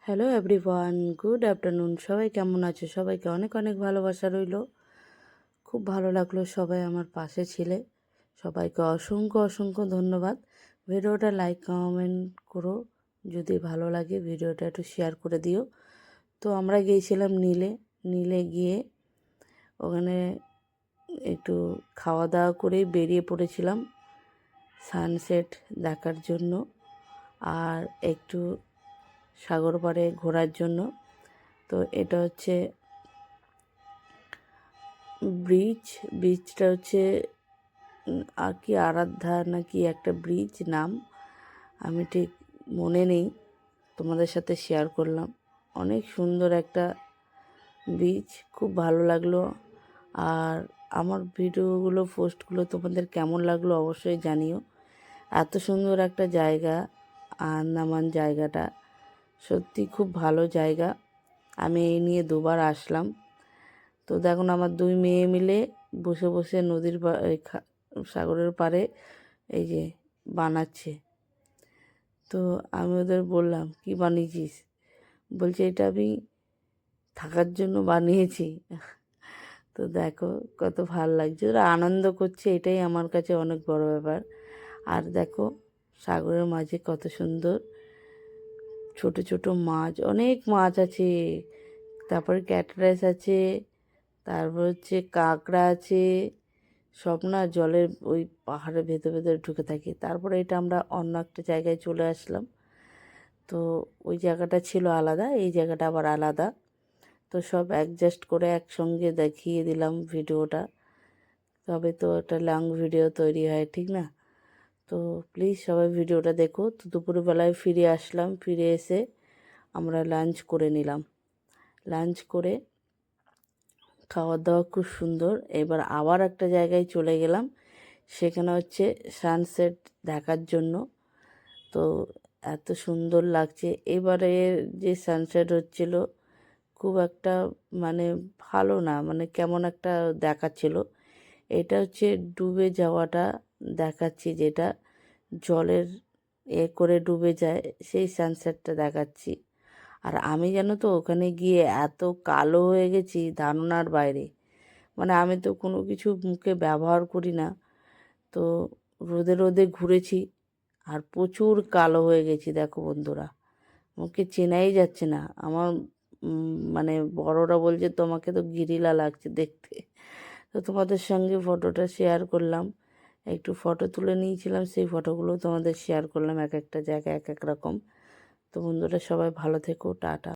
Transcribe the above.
Hello everyone, good afternoon. সবাই কেমন আছে? সবাইকে অনেক অনেক ভালোবাসা রইল। খুব ভালো লাগলো সবাই আমার পাশে ছিলে। সবাইকে অসংখ্য অসংখ্য ধন্যবাদ। ভিডিওটা লাইক কমেন্ট করো, যদি ভালো লাগে ভিডিওটা একটু শেয়ার করে দিও। তো আমরা গিয়েছিলাম নীলে গিয়ে ওখানে একটু খাওয়া দাওয়া করে বেরিয়ে পড়েছিলাম সানসেট দেখার জন্য আর একটু সাগর পাড়ে ঘোরার জন্য। তো এটা হচ্ছে ব্রিজটা হচ্ছে আর কি আরাধ্যা নাকি একটা ব্রিজ নাম, আমি ঠিক মনে নেই, তোমাদের সাথে শেয়ার করলাম। অনেক সুন্দর একটা ব্রিজ, খুব ভালো লাগলো। আর আমার ভিডিওগুলো পোস্টগুলো তোমাদের কেমন লাগলো অবশ্যই জানিও। এত সুন্দর একটা জায়গা, আন্দামান জায়গাটা সত্যি খুব ভালো জায়গা। আমি এই নিয়ে দুবার আসলাম। তো দেখুন আমার দুই মেয়ে মিলে বসে বসে নদীর সাগরের পাড়ে এই যে বানাচ্ছে। তো আমি ওদের বললাম, কি বানিয়েছিস? বলছে এটা আমি থাকার জন্য বানিয়েছি। তো দেখো কত ভাল লাগছে, ওরা আনন্দ করছে, এটাই আমার কাছে অনেক বড় ব্যাপার। আর দেখো সাগরের মাঝে কত সুন্দর ছোট ছোট মাছ, অনেক মাছ আছে। তারপরে ক্যাটরাস আছে, তারপর হচ্ছে কাঁকড়া আছে। সব না জলের ওই পাহাড়ের ভেতর ভেতরে ঢুকে থাকে। তারপরে এটা আমরা অন্য একটা জায়গায় চলে আসলাম। তো ওই জায়গাটা ছিল আলাদা, এই জায়গাটা আবার আলাদা। তো সব অ্যাডজাস্ট করে একসঙ্গে দেখিয়ে দিলাম ভিডিওটা, তবে তো একটা লং ভিডিও তৈরি হয়, ঠিক না? তো প্লিজ সবাই ভিডিওটা দেখো। তো দুপুরবেলায় ফিরে আসলাম, ফিরে এসে আমরা লাঞ্চ করে নিলাম। লাঞ্চ করে খাওয়া দাওয়া খুব সুন্দর। এবার আবার একটা জায়গায় চলে গেলাম, সেখানে হচ্ছে সানসেট দেখার জন্য। তো এত সুন্দর লাগছে এবারে যে সানসেট হচ্ছিল, খুব একটা মানে ভালো না, মানে কেমন একটা দেখাচ্ছিল। এটা হচ্ছে ডুবে যাওয়াটা দেখাচ্ছি, যেটা জলের করে ডুবে যায় সেই সানসেটটা দেখাচ্ছি। আর আমি জানো তো ওখানে গিয়ে এত কালো হয়ে গেছি ধারণার বাইরে। মানে আমি তো কোনো কিছু মুখে ব্যবহার করি না, তো রোদে রোদে ঘুরেছি আর প্রচুর কালো হয়ে গেছি। দেখো বন্ধুরা, আমাকে চেনাই যাচ্ছে না। আমার মানে বড়রা বলছে তোমাকে তো গিরিলা লাগছে দেখতে। তো তোমাদের সঙ্গে ফটোটা শেয়ার করলাম, একটু ফটো তুলে নিয়েছিলাম, সেই ফটোগুলো তোমাদের শেয়ার করলাম। এক একটা জায়গায় এক এক রকম। তো বন্ধুরা সবাই ভালো থেকো, টাটা।